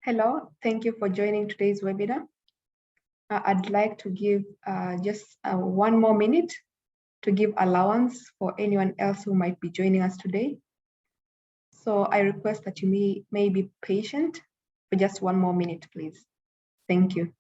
Hello, thank you for joining today's webinar. I'd like to give just 1 more minute to give allowance for anyone else who might be joining us today. So I request that you may be patient for just 1 more minute, please. Thank you.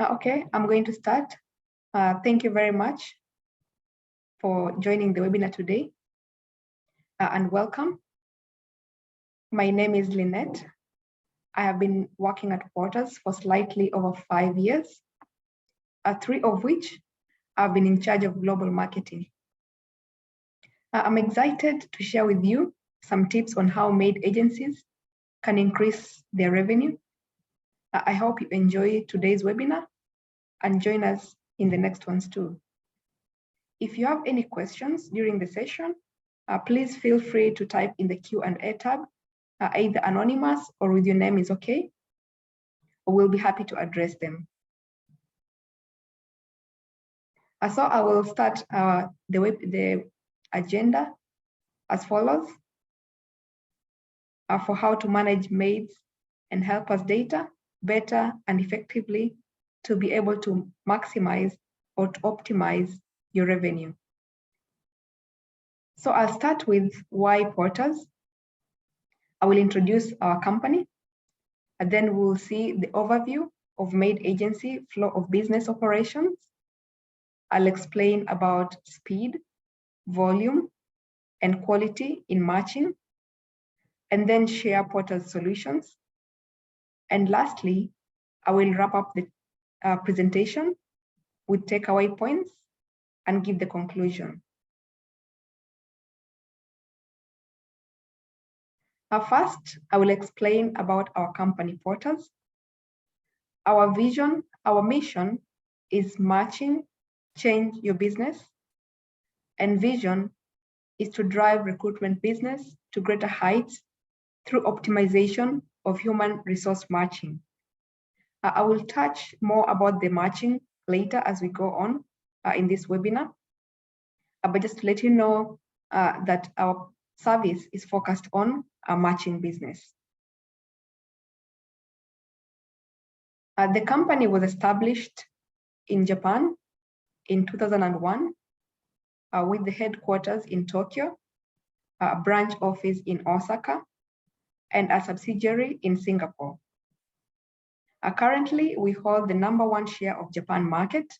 Okay, I'm going to start. Thank you very much for joining the webinar today and welcome. My name is Lynette. I have been working at Porters for slightly over 5 years, 3 of which I've been in charge of global marketing. I'm excited to share with you some tips on how maid agencies can increase their revenue. I hope you enjoy today's webinar and join us in the next ones too. If you have any questions during the session, please feel free to type in the Q&A tab, either anonymous or with your name is okay. We'll be happy to address them. So I will start the agenda as follows. For how to manage maids and helpers data better and effectively to be able to maximize or to optimize your revenue. So I'll start with why Porters. I will introduce our company, and then we'll see the overview of Maid Agency flow of business operations. I'll explain about speed, volume, and quality in matching, and then share Porters solutions. And lastly, I will wrap up the presentation with takeaway points and give the conclusion. First, I will explain about our company Porters. Our vision, our mission is matching, change your business, and vision is to drive recruitment business to greater heights through optimization of human resource matching. I will touch more about the matching later as we go on in this webinar. But just to let you know that our service is focused on a matching business. The company was established in Japan in 2001 with the headquarters in Tokyo, a branch office in Osaka, and a subsidiary in Singapore. Currently, we hold the #1 share of Japan market.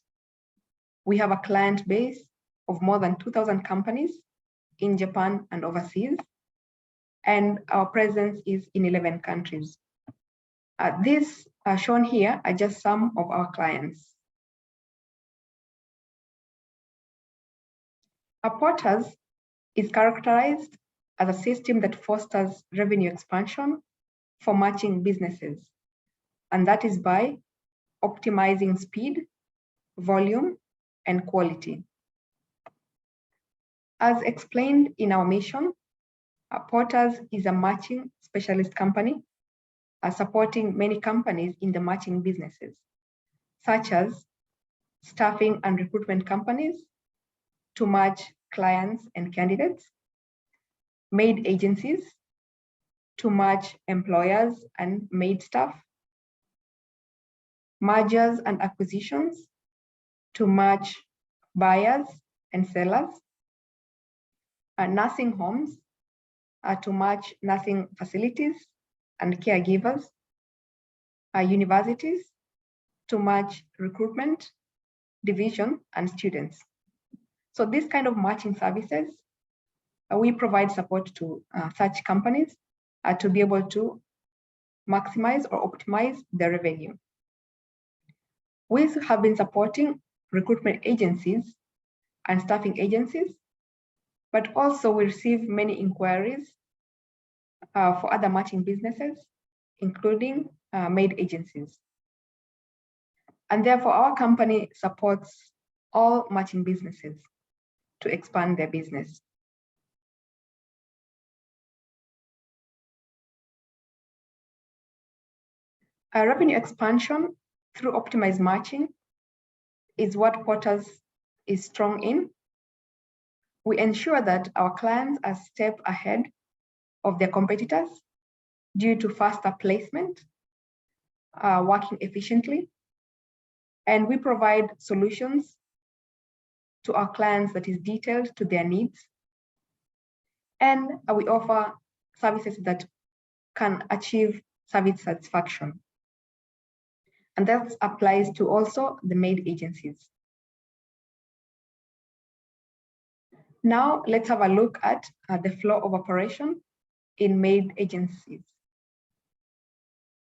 We have a client base of more than 2,000 companies in Japan and overseas, and our presence is in 11 countries. These shown here are just some of our clients. Porters is characterized as a system that fosters revenue expansion for matching businesses, and that is by optimizing speed, volume, and quality. As explained in our mission, Porters is a matching specialist company supporting many companies in the matching businesses, such as staffing and recruitment companies to match clients and candidates, maid agencies to match employers and maid staff, mergers and acquisitions to match buyers and sellers, nursing homes to match nursing facilities and caregivers, universities to match recruitment, division, and students. So this kind of matching services, we provide support to such companies to be able to maximize or optimize their revenue. We have been supporting recruitment agencies and staffing agencies, but also we receive many inquiries for other matching businesses, including maid agencies. And therefore, our company supports all matching businesses to expand their business. Our revenue expansion through optimized matching is what Porters is strong in. We ensure that our clients are a step ahead of their competitors due to faster placement, working efficiently, and we provide solutions to our clients that is detailed to their needs. And we offer services that can achieve service satisfaction. And that applies to also the maid agencies. Now let's have a look at the flow of operation in maid agencies.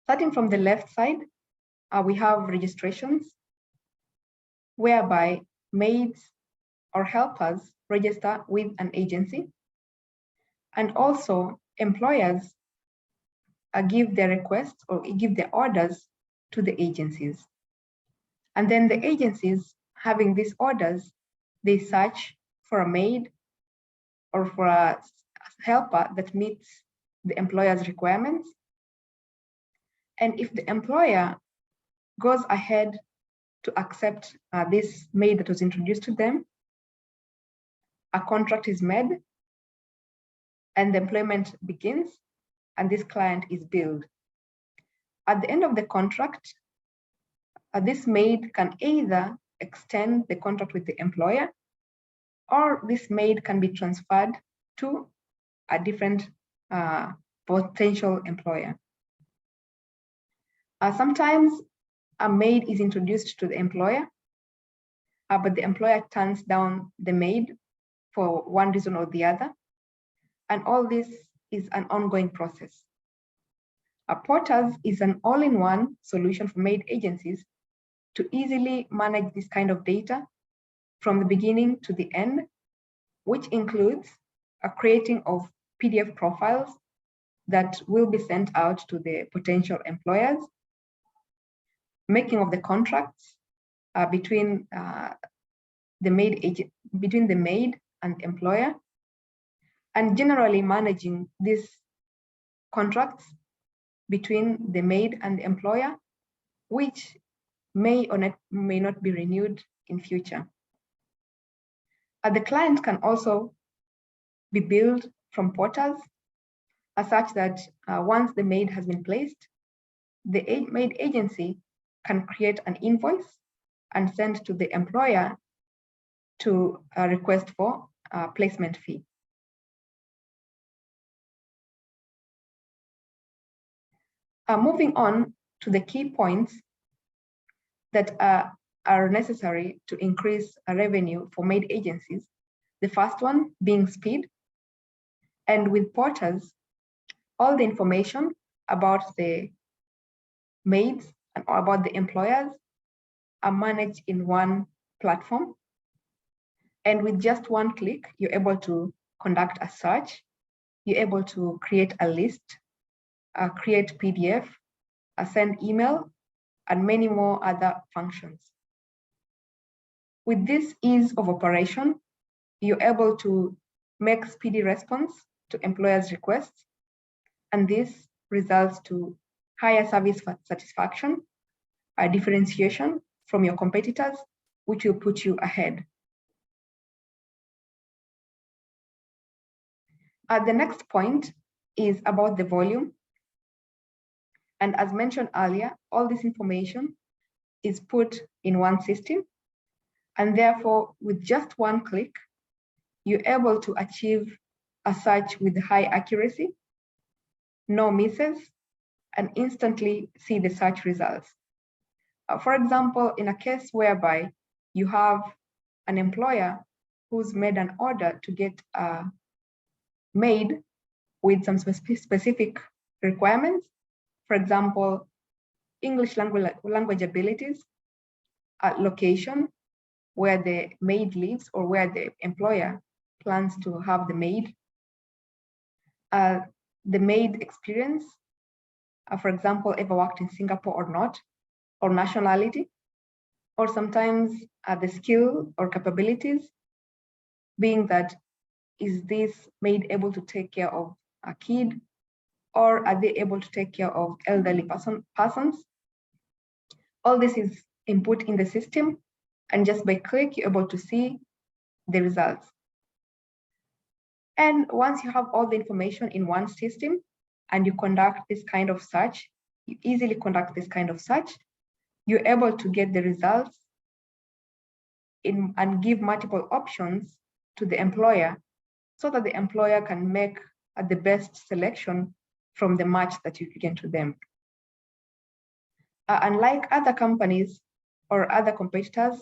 Starting from the left side, we have registrations whereby maids or helpers register with an agency, and also employers give their requests or give their orders to the agencies. And then the agencies having these orders, they search for a maid or for a helper that meets the employer's requirements. And if the employer goes ahead to accept this maid that was introduced to them, a contract is made and the employment begins and this client is billed. At the end of the contract, this maid can either extend the contract with the employer, or this maid can be transferred to a different potential employer. Sometimes a maid is introduced to the employer, but the employer turns down the maid for one reason or the other. And all this is an ongoing process. Porters is an all-in-one solution for maid agencies to easily manage this kind of data from the beginning to the end, which includes a creating of PDF profiles that will be sent out to the potential employers, making of the contracts between the maid and employer, and generally managing these contracts between the maid and the employer, which may or may not be renewed in future. The client can also be billed from Porters, such that once the maid has been placed, the maid agency can create an invoice and send to the employer to request for a placement fee. Moving on to the key points that are necessary to increase revenue for maid agencies. The first one being speed. And with Porters, all the information about the maids and about the employers are managed in one platform. And with just one click, you're able to conduct a search, you're able to create a list, create PDF, send email, and many more other functions. With this ease of operation, you're able to make speedy response to employers' requests, and this results to higher service satisfaction, a differentiation from your competitors, which will put you ahead. The next point is about the volume. And as mentioned earlier, all this information is put in one system. And therefore, with just one click, you're able to achieve a search with high accuracy, no misses, and instantly see the search results. For example, in a case whereby you have an employer who's made an order to get a maid with some specific requirements, for example, English language abilities, location, where the maid lives or where the employer plans to have the maid, the maid experience, for example, ever worked in Singapore or not, or nationality, or sometimes the skill or capabilities, being that, is this maid able to take care of a kid, or are they able to take care of elderly persons? All this is input in the system, and just by click, you're able to see the results. And once you have all the information in one system and you conduct this kind of search, you easily conduct this kind of search, you're able to get the results and give multiple options to the employer so that the employer can make the best selection from the match that you get to them. Unlike other companies or other competitors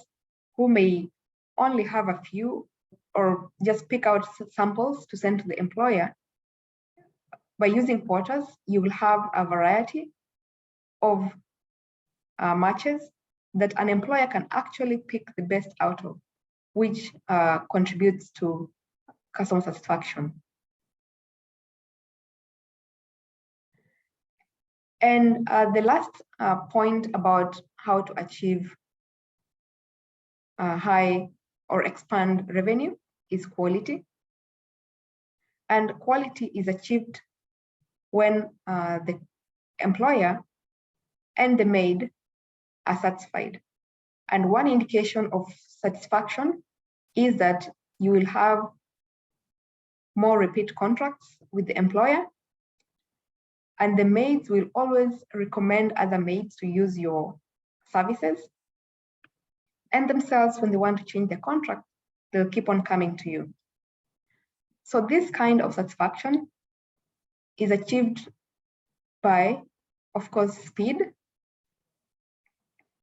who may only have a few or just pick out samples to send to the employer, by using portals, you will have a variety of matches that an employer can actually pick the best out of, which contributes to customer satisfaction. And the last point about how to achieve high or expand revenue is quality. And quality is achieved when the employer and the maid are satisfied. And one indication of satisfaction is that you will have more repeat contracts with the employer, and the maids will always recommend other maids to use your services. And themselves, when they want to change their contract, they'll keep on coming to you. So this kind of satisfaction is achieved by, of course, speed,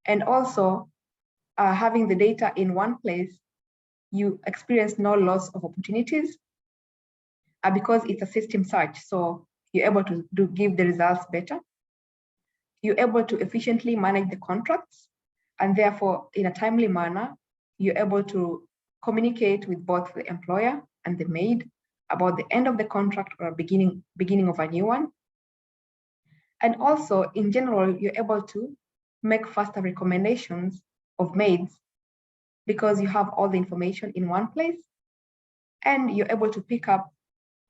and also having the data in one place. You experience no loss of opportunities because it's a system search. So you're able to give the results better. You're able to efficiently manage the contracts, and therefore, in a timely manner, you're able to communicate with both the employer and the maid about the end of the contract or beginning of a new one. And also, in general, you're able to make faster recommendations of maids because you have all the information in one place, and you're able to pick up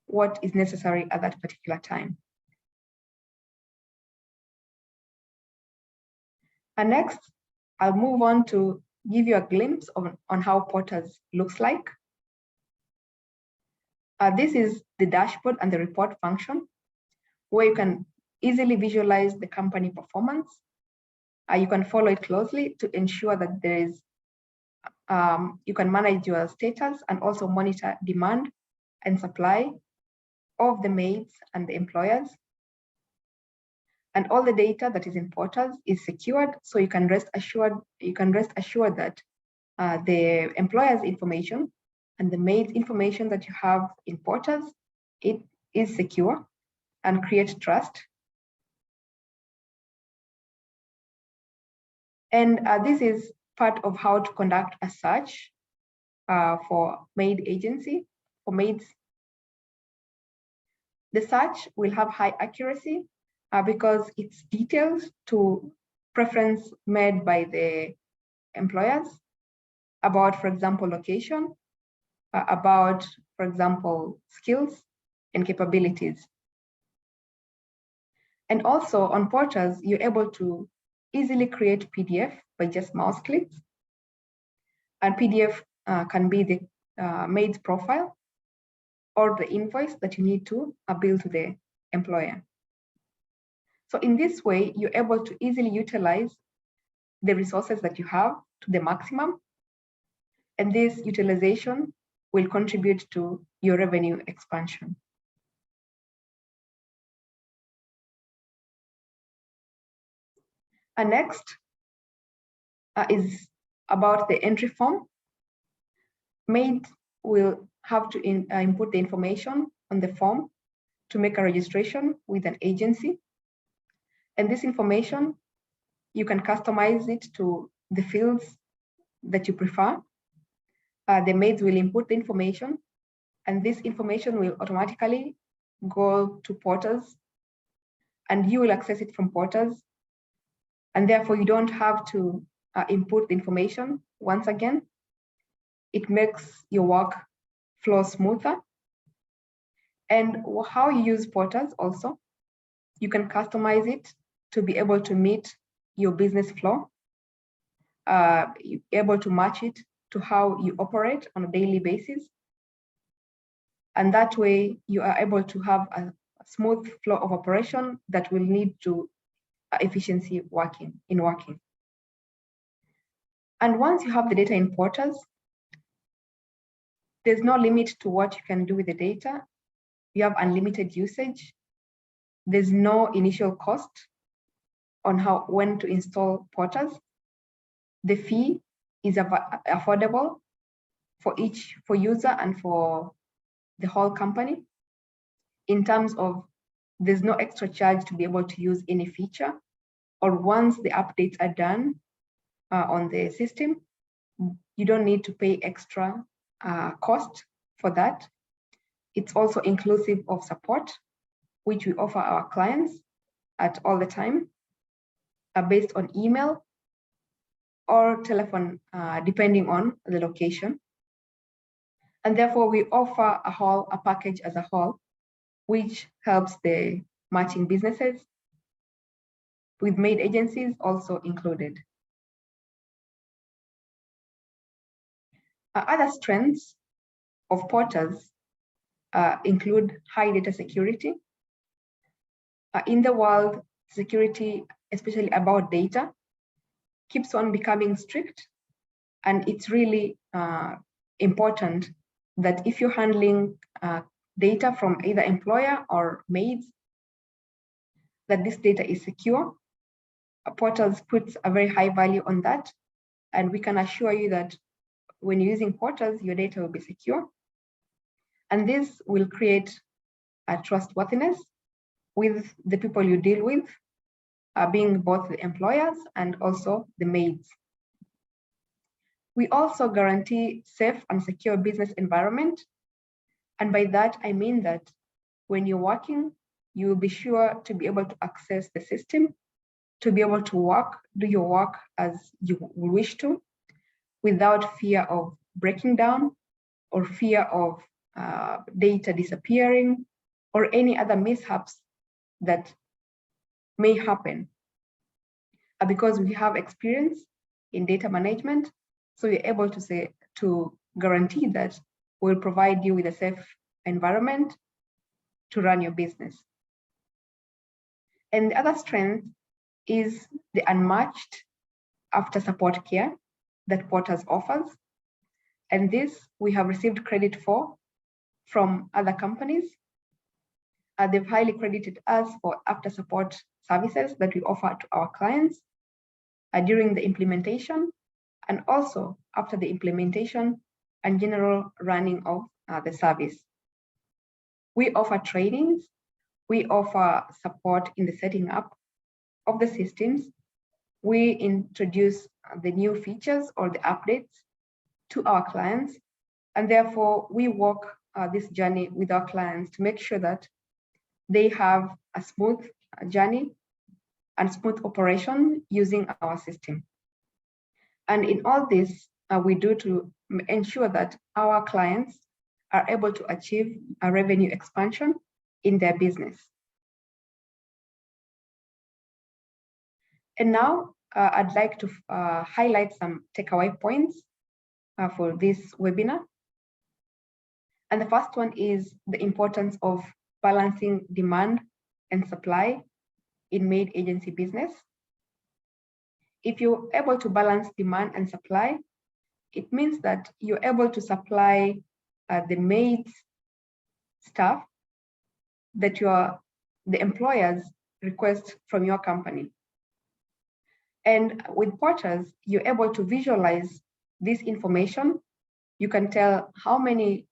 what is necessary at that particular time. And next, I'll move on to give you a glimpse on how Porters looks like. This is the dashboard and the report function, where you can easily visualize the company performance. You can follow it closely to ensure that there is, you can manage your status and also monitor demand and supply of the maids and the employers. And all the data that is in Porters is secured, so you can rest assured that the employer's information and the maid's information that you have in Porters, it is secure and create trust. And this is part of how to conduct a search for maid agency, for maids. The search will have high accuracy because it's detailed to preference made by the employers about, for example, location, about, for example, skills and capabilities. And also on Porters, you're able to easily create PDF by just mouse clicks. And PDF can be the maid's profile or the invoice that you need to bill to the employer. So in this way, you're able to easily utilize the resources that you have to the maximum. And this utilization will contribute to your revenue expansion. And next is about the entry form. Maid will have to input the information on the form to make a registration with an agency. And this information, you can customize it to the fields that you prefer. The maids will input the information, and this information will automatically go to Porters, and you will access it from Porters. And therefore, you don't have to input the information once again. It makes your work flow smoother. And how you use portals also, you can customize it to be able to meet your business flow, you're able to match it to how you operate on a daily basis. And that way you are able to have a smooth flow of operation that will lead to efficiency in working. And once you have the data in portals, there's no limit to what you can do with the data. You have unlimited usage. There's no initial cost on when to install portals. The fee is affordable for user and for the whole company, in terms of there's no extra charge to be able to use any feature, or once the updates are done on the system, you don't need to pay extra cost for that. It's also inclusive of support, which we offer our clients at all the time, based on email or telephone, depending on the location. And therefore we offer a package as a whole, which helps the matching businesses, with Maid Agencies also included. Other strengths of portals include high data security. In the world, security, especially about data, keeps on becoming strict. And it's really important that if you're handling data from either employer or maids, that this data is secure. Portals puts a very high value on that. And we can assure you that when you're using portals, your data will be secure. And this will create a trustworthiness with the people you deal with, being both the employers and also the maids. We also guarantee safe and secure business environment. And by that, I mean that when you're working, you will be sure to be able to access the system, to be able to do your work as you wish to, without fear of breaking down or fear of data disappearing or any other mishaps that may happen. Because we have experience in data management, so we're able to guarantee that we'll provide you with a safe environment to run your business. And the other strength is the unmatched after support care that Portals offers. And this we have received credit for from other companies. They've highly credited us for after support services that we offer to our clients during the implementation, and also after the implementation and general running of the service. We offer trainings, we offer support in the setting up of the systems. We introduce the new features or the updates to our clients, and therefore we walk this journey with our clients to make sure that they have a smooth journey and smooth operation using our system. And in all this, we do to ensure that our clients are able to achieve a revenue expansion in their business. And now I'd like to highlight some takeaway points for this webinar. And the first one is the importance of balancing demand and supply in maid agency business. If you're able to balance demand and supply, it means that you're able to supply the maids staff that the employers request from your company. And with Portals, you're able to visualize this information. You can tell how many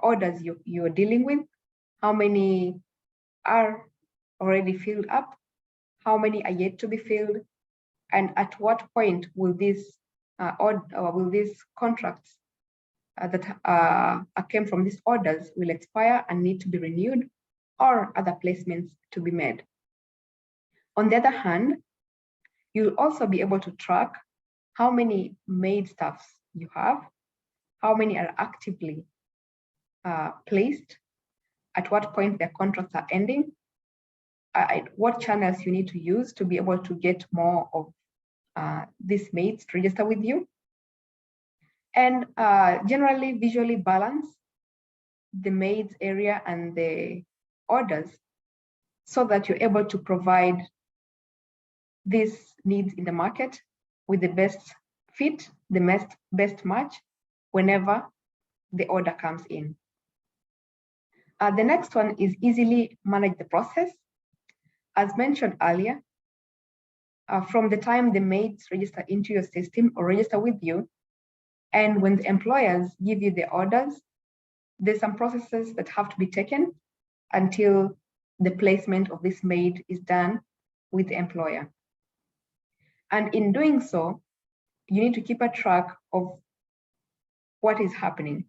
orders you're dealing with, how many are already filled up, how many are yet to be filled, and at what point will these contracts that came from these orders will expire and need to be renewed, or other placements to be made. On the other hand, You'll also be able to track how many maid staffs you have, how many are actively placed, at what point their contracts are ending, what channels you need to use to be able to get more of these maids to register with you, and generally visually balance the maids area and the orders so that you're able to provide these needs in the market with the best fit, the best match whenever the order comes in. The next one is easily manage the process. As mentioned earlier, from the time the maids register into your system or register with you, and when the employers give you the orders, there's some processes that have to be taken until the placement of this maid is done with the employer. And in doing so, you need to keep a track of what is happening.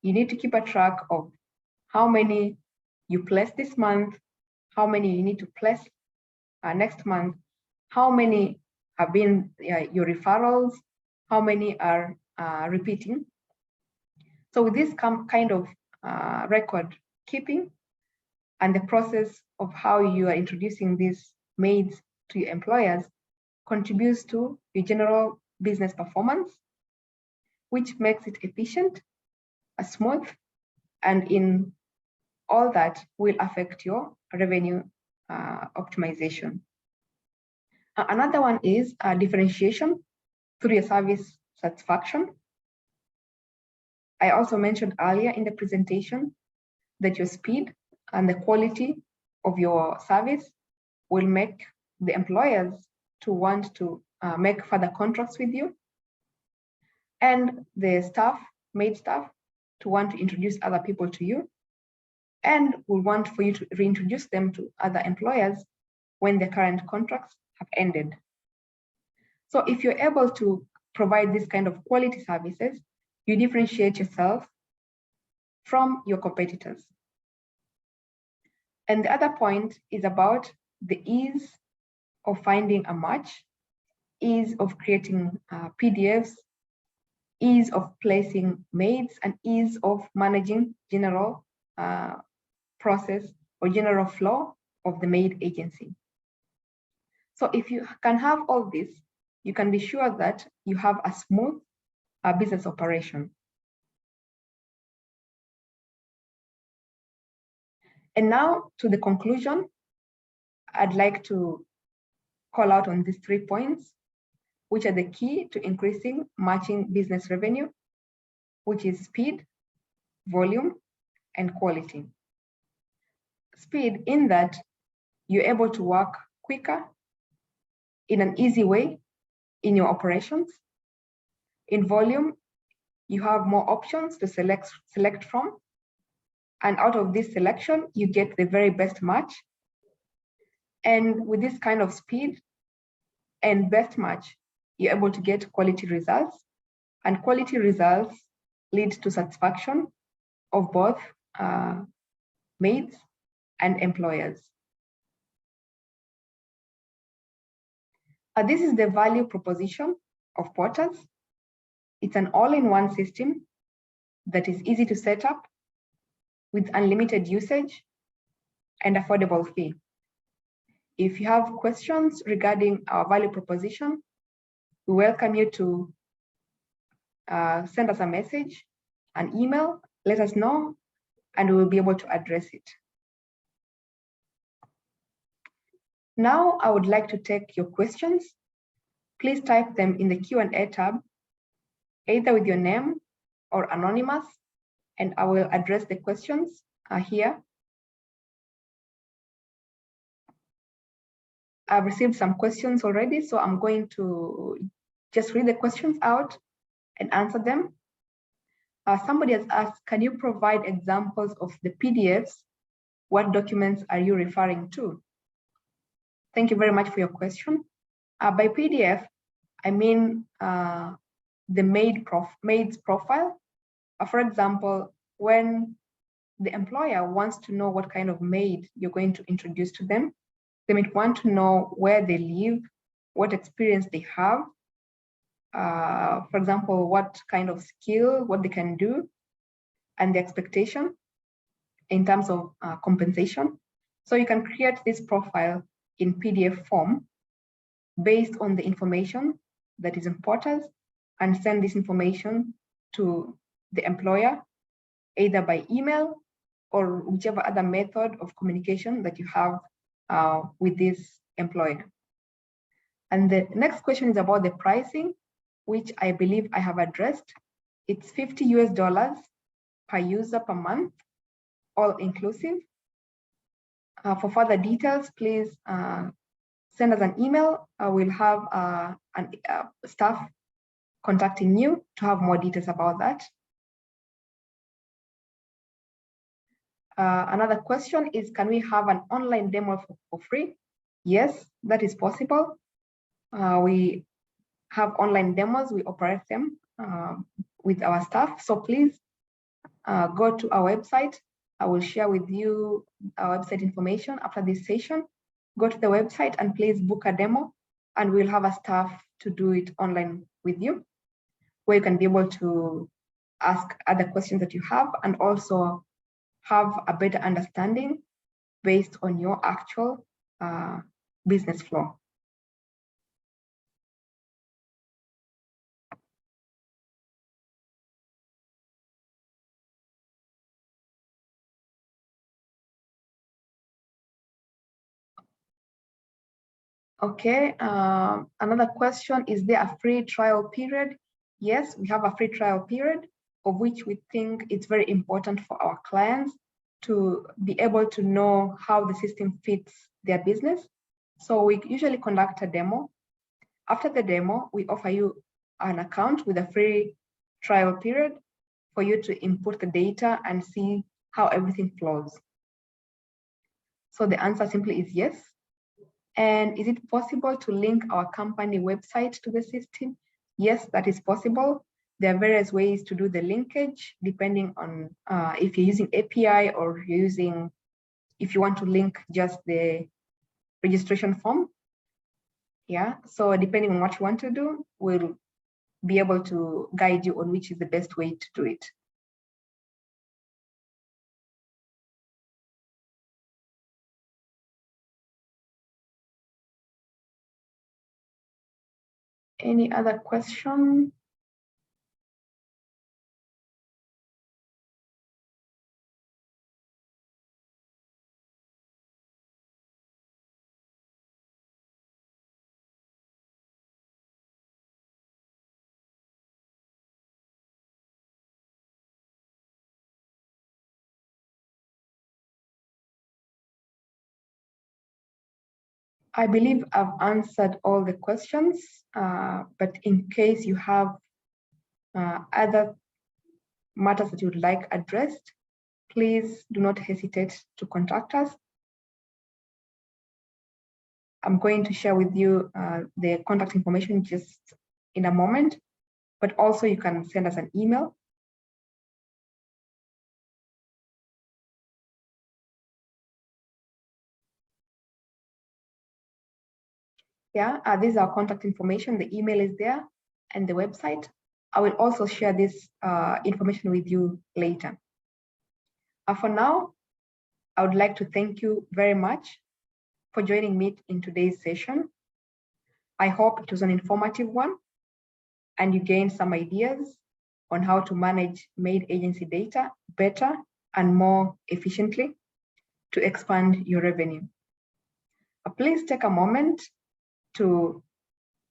You need to keep a track of how many you place this month, how many you need to place next month, how many have been your referrals, how many are repeating. So with this kind of record keeping and the process of how you are introducing these maids to your employers contributes to your general business performance, which makes it efficient, smooth, and in all that will affect your revenue optimization. Another one is differentiation through your service satisfaction. I also mentioned earlier in the presentation that your speed and the quality of your service will make the employers to want to make further contracts with you, and the staff, maid staff, to want to introduce other people to you, and will want for you to reintroduce them to other employers when their current contracts have ended. So if you're able to provide this kind of quality services, you differentiate yourself from your competitors. And the other point is about the ease of finding a match, ease of creating PDFs, ease of placing maids, and ease of managing general process or general flow of the maid agency. So if you can have all this, you can be sure that you have a smooth business operation. And now to the conclusion, I'd like to call out on these 3 points, which are the key to increasing matching business revenue, which is speed, volume, and quality. Speed in that you're able to work quicker in an easy way in your operations. In volume, you have more options to select from. And out of this selection, you get the very best match. And with this kind of speed and best match, you're able to get quality results. And quality results lead to satisfaction of both maids and employers. This is the value proposition of Porters. It's an all-in-one system that is easy to set up with unlimited usage and affordable fee. If you have questions regarding our value proposition, we welcome you to send us a message, an email, let us know, and we will be able to address it. Now, I would like to take your questions. Please type them in the Q&A tab, either with your name or anonymous, and I will address the questions here. I've received some questions already, so I'm going to just read the questions out and answer them. Somebody has asked, can you provide examples of the PDFs? What documents are you referring to? Thank you very much for your question. By PDF, I mean the maid's profile. For example, when the employer wants to know what kind of maid you're going to introduce to them, they might want to know where they live, what experience they have, for example, what kind of skill, what they can do, and the expectation in terms of compensation. So you can create this profile in PDF form based on the information that is in portals and send this information to the employer, either by email or whichever other method of communication that you have with this employer. And the next question is about the pricing, which I believe I have addressed. It's $50 US per user per month, all inclusive. For further details, please send us an email. We'll have staff contacting you to have more details about that. Another question is, can we have an online demo for free? Yes, that is possible. We have online demos, we operate them with our staff. So please go to our website. I will share with you our website information after this session. Go to the website and please book a demo, and we'll have a staff to do it online with you, where you can be able to ask other questions that you have and also have a better understanding based on your actual business flow. Okay, another question, is there a free trial period? Yes, we have a free trial period, of which we think it's very important for our clients to be able to know how the system fits their business. So we usually conduct a demo. After the demo, we offer you an account with a free trial period for you to input the data and see how everything flows. So the answer simply is yes. And is it possible to link our company website to the system? Yes, that is possible. There are various ways to do the linkage, depending on if you're using API or you're using, if you want to link just the registration form. Yeah, so depending on what you want to do, we'll be able to guide you on which is the best way to do it. Any other question? I believe I've answered all the questions, but in case you have other matters that you would like addressed, please do not hesitate to contact us. I'm going to share with you the contact information just in a moment, but also you can send us an email. Yeah, this is our contact information. The email is there and the website. I will also share this information with you later. For now, I would like to thank you very much for joining me in today's session. I hope it was an informative one and you gained some ideas on how to manage Maid agency data better and more efficiently to expand your revenue. Please take a moment to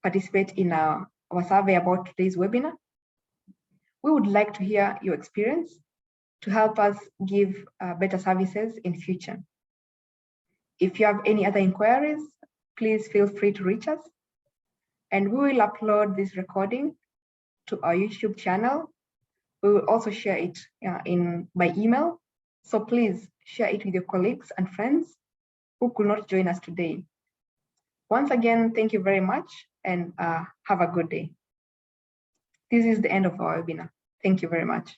participate in our survey about today's webinar. We would like to hear your experience to help us give better services in future. If you have any other inquiries, please feel free to reach us. And we will upload this recording to our YouTube channel. We will also share it by email. So please share it with your colleagues and friends who could not join us today. Once again, thank you very much and have a good day. This is the end of our webinar. Thank you very much.